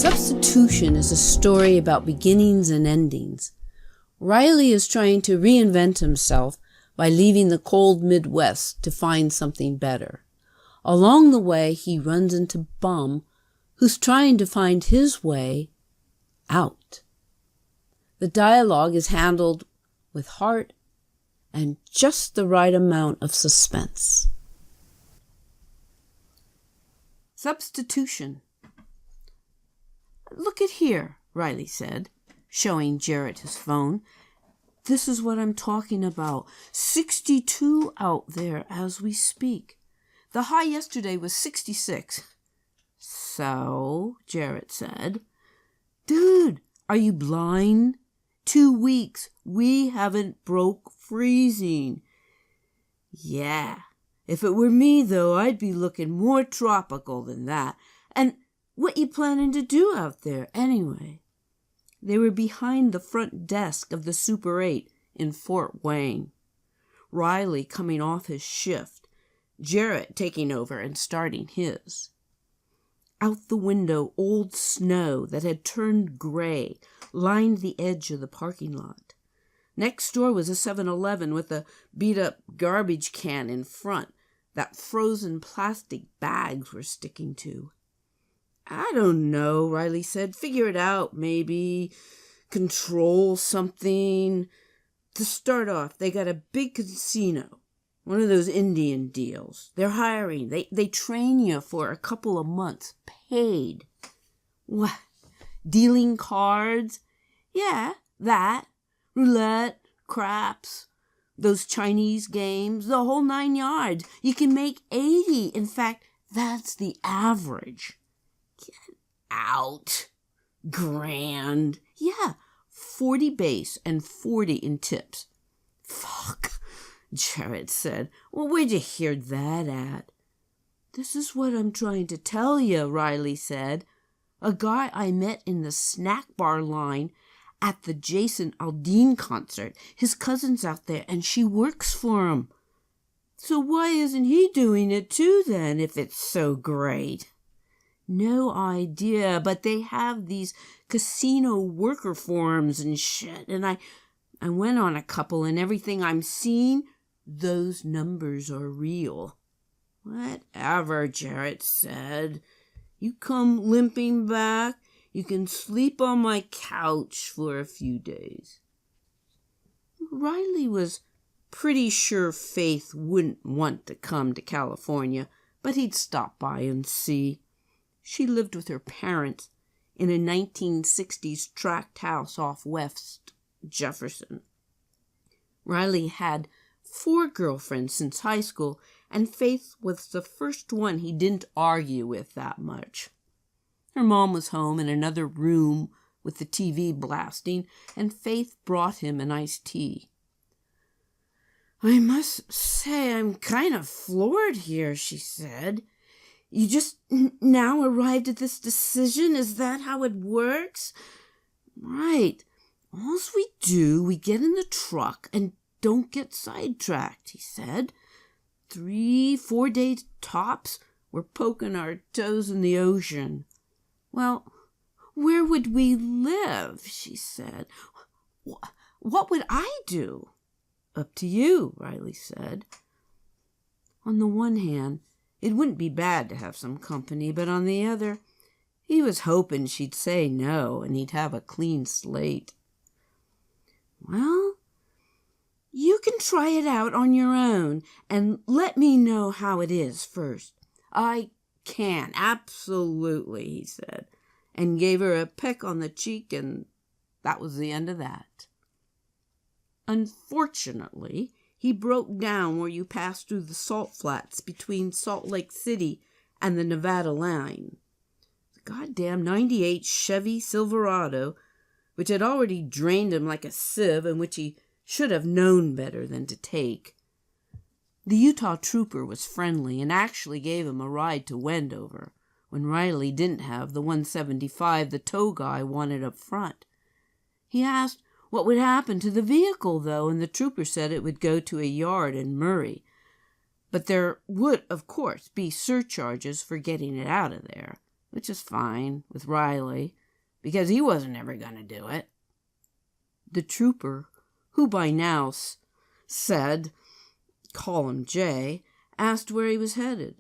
Substitution is a story about beginnings and endings. Riley is trying to reinvent himself by leaving the cold Midwest to find something better. Along the way, he runs into Bum, who's trying to find his way out. The dialogue is handled with heart and just the right amount of suspense. Substitution. "Look at here," Riley said, showing Jarrett his phone. "This is what I'm talking about. 62 out there as we speak. The high yesterday was 66. "So," Jarrett said. "Dude, are you blind? 2 weeks. We haven't broke freezing." "Yeah. If it were me, though, I'd be looking more tropical than that. And what you planning to do out there, anyway?" They were behind the front desk of the Super 8 in Fort Wayne. Riley coming off his shift, Jarrett taking over and starting his. Out the window, old snow that had turned gray lined the edge of the parking lot. Next door was a 7-Eleven with a beat-up garbage can in front that frozen plastic bags were sticking to. "I don't know," Riley said. "Figure it out, maybe. Control something. To start off, they got a big casino. One of those Indian deals. They're hiring. They train you for a couple of months. Paid." "What? Dealing cards?" "Yeah, that. Roulette, craps, those Chinese games, the whole 9 yards. You can make 80. In fact, that's the average." "Get out. Grand." "Yeah, 40 base and 40 in tips." "Fuck," Jarrett said. "Well, where'd you hear that at?" "This is what I'm trying to tell you," Riley said. "A guy I met in the snack bar line at the Jason Aldean concert. His cousin's out there, and she works for him." "So why isn't he doing it too, then, if it's so great?" "No idea, but they have these casino worker forums and shit, and I went on a couple, and everything I'm seeing, those numbers are real." "Whatever," Jarrett said. "You come limping back, you can sleep on my couch for a few days." Riley was pretty sure Faith wouldn't want to come to California, but he'd stop by and see. She lived with her parents in a 1960s tract house off West Jefferson. Riley had 4 girlfriends since high school, and Faith was the first one he didn't argue with that much. Her mom was home in another room with the TV blasting, and Faith brought him an iced tea. "I must say I'm kind of floored here," she said. "You just now arrived at this decision? Is that how it works?" "Right. All's we do, we get in the truck and don't get sidetracked," he said. 3-4 days tops, we're poking our toes in the ocean." "Well, where would we live?" she said. What would I do?" "Up to you," Riley said. On the one hand, it wouldn't be bad to have some company, but on the other, he was hoping she'd say no and he'd have a clean slate. "Well, you can try it out on your own and let me know how it is first." "I can, absolutely," he said, and gave her a peck on the cheek, and that was the end of that. Unfortunately, he broke down where you passed through the salt flats between Salt Lake City and the Nevada line. The goddamn 98 Chevy Silverado, which had already drained him like a sieve and which he should have known better than to take. The Utah trooper was friendly and actually gave him a ride to Wendover, when Riley didn't have the 175 the tow guy wanted up front. He asked what would happen to the vehicle, though, and the trooper said it would go to a yard in Murray. But there would, of course, be surcharges for getting it out of there. which is fine with Riley, because he wasn't ever going to do it. The trooper, who by now said, call him Jay, asked where he was headed.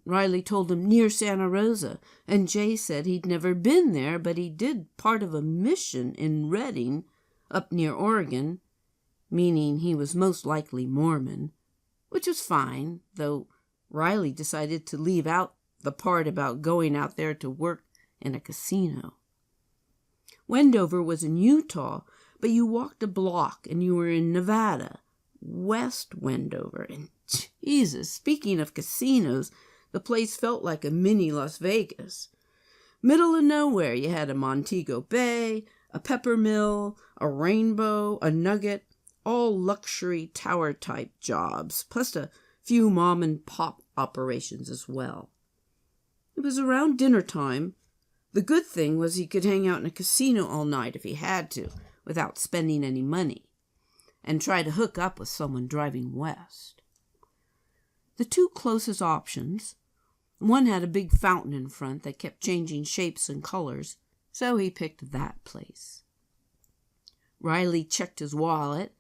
Riley told him near Santa Rosa, and Jay said he'd never been there, but he did part of a mission in Redding, up near Oregon, meaning he was most likely Mormon, which was fine, though Riley decided to leave out the part about going out there to work in a casino. Wendover was in Utah, but you walked a block and you were in Nevada, West Wendover. And Jesus, speaking of casinos, the place felt like a mini Las Vegas. Middle of nowhere, you had a Montego Bay, a Peppermill, a Rainbow, a Nugget, all luxury tower-type jobs, plus a few mom-and-pop operations as well. It was around dinner time. The good thing was he could hang out in a casino all night if he had to, without spending any money, and try to hook up with someone driving west. The two closest options, one had a big fountain in front that kept changing shapes and colors, so he picked that place. Riley checked his wallet,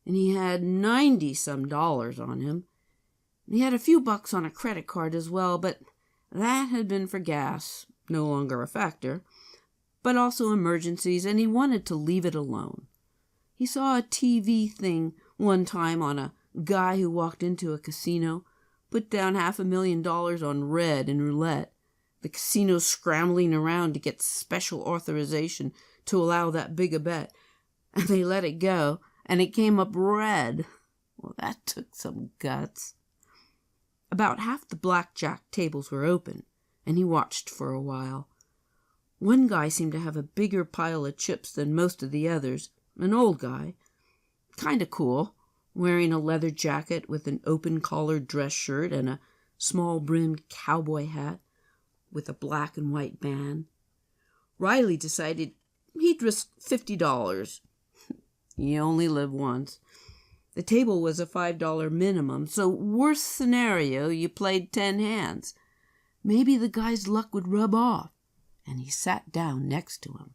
and he had $90-some on him. He had a few bucks on a credit card as well, but that had been for gas, no longer a factor, but also emergencies, and he wanted to leave it alone. He saw a TV thing one time on a guy who walked into a casino, put down $500,000 on red in roulette, the casino scrambling around to get special authorization to allow that big a bet, and they let it go, and it came up red. Well, that took some guts. About half the blackjack tables were open, and he watched for a while. One guy seemed to have a bigger pile of chips than most of the others, an old guy, kind of cool, wearing a leather jacket with an open-collared dress shirt and a small-brimmed cowboy hat with a black and white band. Riley decided he'd risk $50. You only live once. The table was a $5 minimum, so worst scenario, you played 10 hands. Maybe the guy's luck would rub off, and he sat down next to him.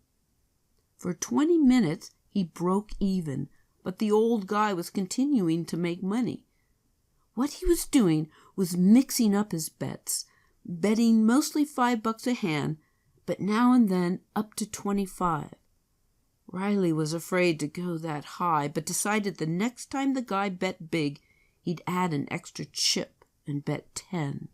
For 20 minutes, he broke even, but the old guy was continuing to make money. What he was doing was mixing up his bets, betting mostly $5 a hand, but now and then up to 25. Riley was afraid to go that high, but decided the next time the guy bet big, he'd add an extra chip and bet 10.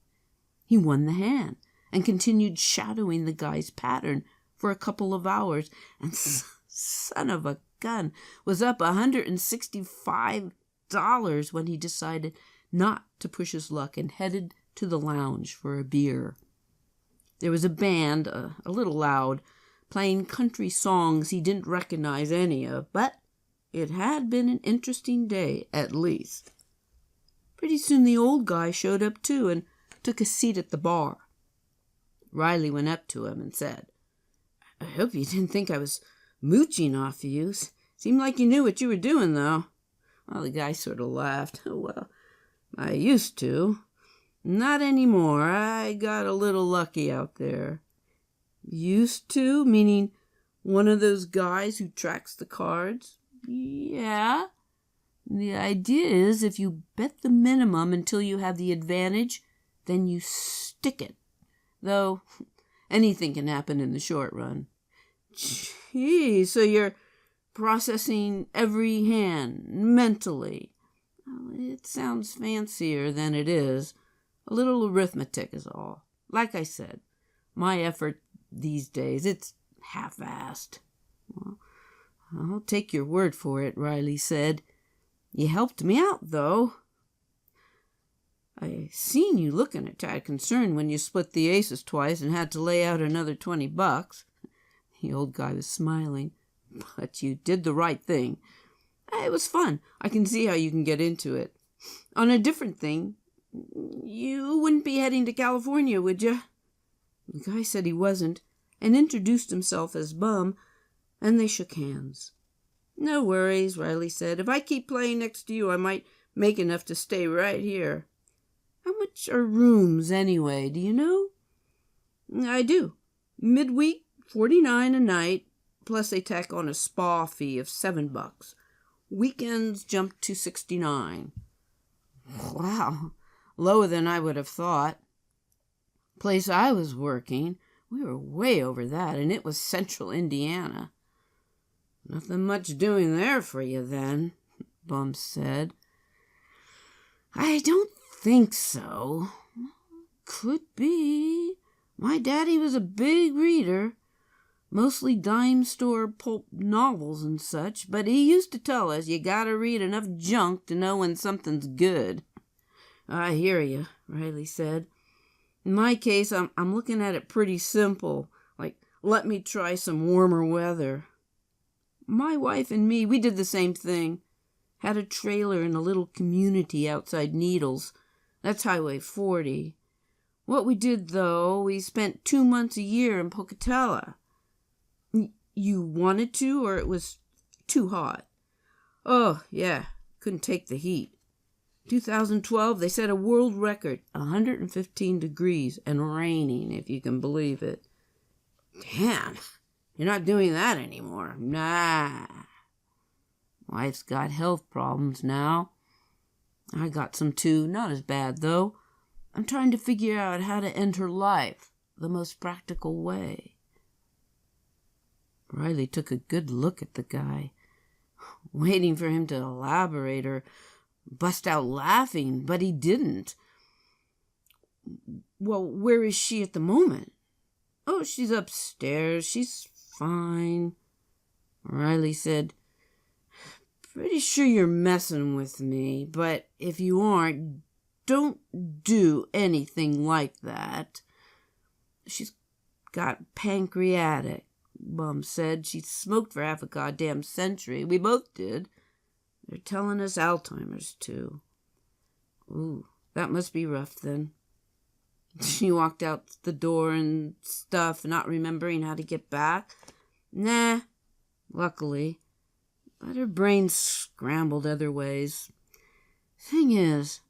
He won the hand and continued shadowing the guy's pattern for a couple of hours, and son of a gun was up $165 when he decided not to push his luck and headed to the lounge for a beer. There was a band, a little loud, playing country songs he didn't recognize any of, but it had been an interesting day, at least. Pretty soon the old guy showed up too and took a seat at the bar. Riley went up to him and said, "I hope you didn't think I was mooching off of you. Seemed like you knew what you were doing, though." Well, the guy sort of laughed. "Well, I used to. Not anymore. I got a little lucky out there." "Used to?" Meaning one of those guys who tracks the cards? "Yeah. The idea is if you bet the minimum until you have the advantage, then you stick it. Though anything can happen in the short run." "Gee, so you're processing every hand mentally." "Well, it sounds fancier than it is. A little arithmetic is all. Like I said, my effort these days, it's half-assed." "Well, I'll take your word for it," Riley said. "You helped me out, though. I seen you looking a tad concerned when you split the aces twice and had to lay out another $20. The old guy was smiling. "But you did the right thing. It was fun. I can see how you can get into it. On a different thing, you wouldn't be heading to California, would you?" The guy said he wasn't, and introduced himself as Bum, and they shook hands. "No worries," Riley said. "If I keep playing next to you, I might make enough to stay right here. How much are rooms, anyway, do you know?" I do. Midweek, $49 a night, plus they tack on a spa fee of $7. Weekends jump to $69. Wow, lower than I would have thought. Place I was working, we were way over that, and it was central Indiana. Nothing much doing there for you then, Bum said. I don't think so. Could be. My daddy was a big reader, mostly dime store pulp novels and such, but he used to tell us you gotta read enough junk to know when something's good. I hear you, Riley said. In my case, I'm looking at it pretty simple, like, let me try some warmer weather. My wife and me, we did the same thing. Had a trailer in a little community outside Needles. That's Highway 40. What we did, though, we spent 2 months a year in Pocatello. You wanted to, or it was too hot? Oh, yeah, couldn't take the heat. 2012, they set a world record, 115 degrees and raining, if you can believe it. Damn, you're not doing that anymore. Nah. Wife's got health problems now. I got some too, not as bad, though. I'm trying to figure out how to end her life the most practical way. Riley took a good look at the guy, waiting for him to elaborate or bust out laughing, but he didn't. Well, where is she at the moment? Oh, she's upstairs. She's fine. Riley said, pretty sure you're messing with me, but if you aren't, don't do anything like that. She's got pancreatic, Bum said. She smoked for half a goddamn century. We both did. They're telling us Alzheimer's, too. Ooh, that must be rough, then. She walked out the door and stuff, not remembering how to get back. Nah, luckily. But her brain scrambled other ways. Thing is,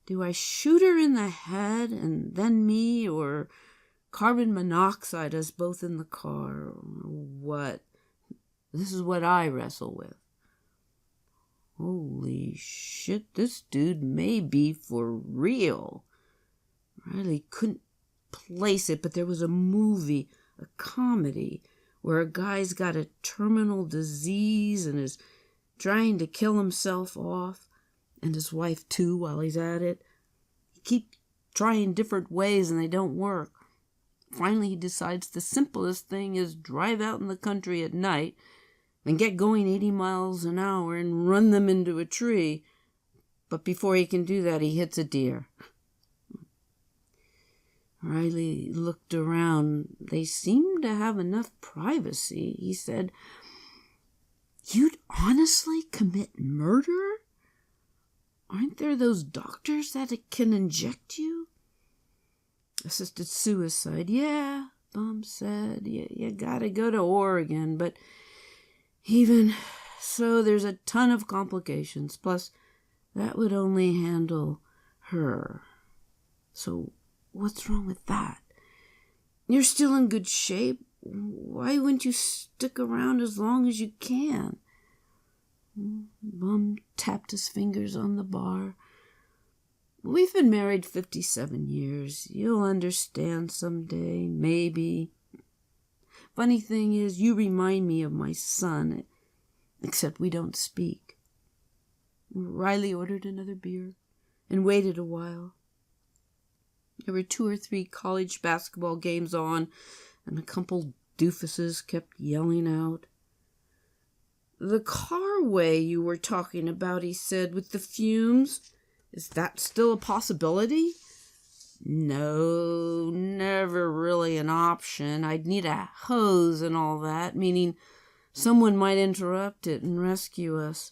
do I shoot her in the head and then me, or carbon monoxide us both in the car, or what? This is what I wrestle with. Holy shit, this dude may be for real. Riley couldn't place it, but there was a movie, a comedy, where a guy's got a terminal disease and is trying to kill himself off, and his wife too while he's at it. He keeps trying different ways and they don't work. Finally he decides the simplest thing is drive out in the country at night and get going 80 miles an hour and run them into a tree. But before he can do that, he hits a deer. Riley looked around. They seemed to have enough privacy. He said, "You'd honestly commit murder? Aren't there those doctors that can inject you?" Assisted suicide. Yeah, Bum said. You gotta go to Oregon, but even so, there's a ton of complications. Plus, that would only handle her. So, what's wrong with that? You're still in good shape. Why wouldn't you stick around as long as you can? Bum tapped his fingers on the bar. We've been married 57 years. You'll understand someday, maybe. Funny thing is, you remind me of my son, except we don't speak. Riley ordered another beer and waited a while. There were 2 or 3 college basketball games on, and a couple doofuses kept yelling out. The carway you were talking about, he said, with the fumes, is that still a possibility? No, never really an option. I'd need a hose and all that, meaning someone might interrupt it and rescue us.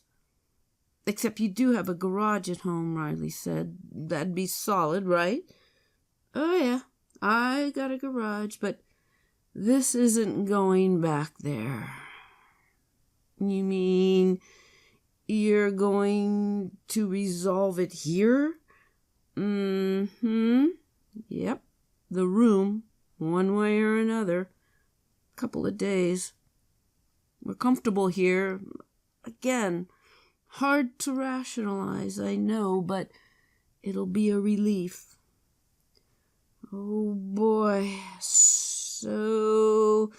Except you do have a garage at home, Riley said. That'd be solid, right? Oh, yeah, I got a garage, but this isn't going back there. You mean you're going to resolve it here? Mm-hmm. Yep, the room one way or another. Couple of days. We're comfortable here. Again, hard to rationalize, I know, but it'll be a relief. Oh boy. So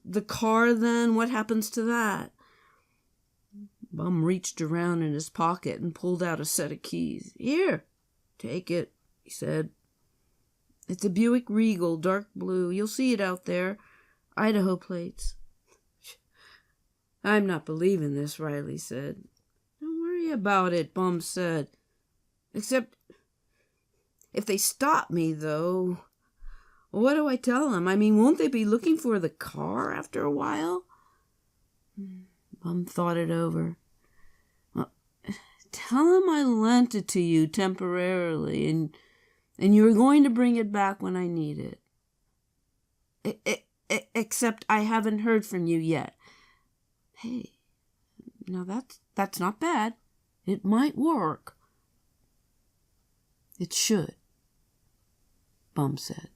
the car then, what happens to that? Bum reached around in his pocket and pulled out a set of keys. Here, take it, he said. It's a Buick Regal, dark blue. You'll see it out there. Idaho plates. I'm not believing this, Riley said. Don't worry about it, Bum said. Except, if they stop me, though, what do I tell them? I mean, won't they be looking for the car after a while? Bum thought it over. Well, tell them I lent it to you temporarily, and you're going to bring it back when I need it. Except I haven't heard from you yet. Hey, now that's not bad. It might work. It should, Bum said.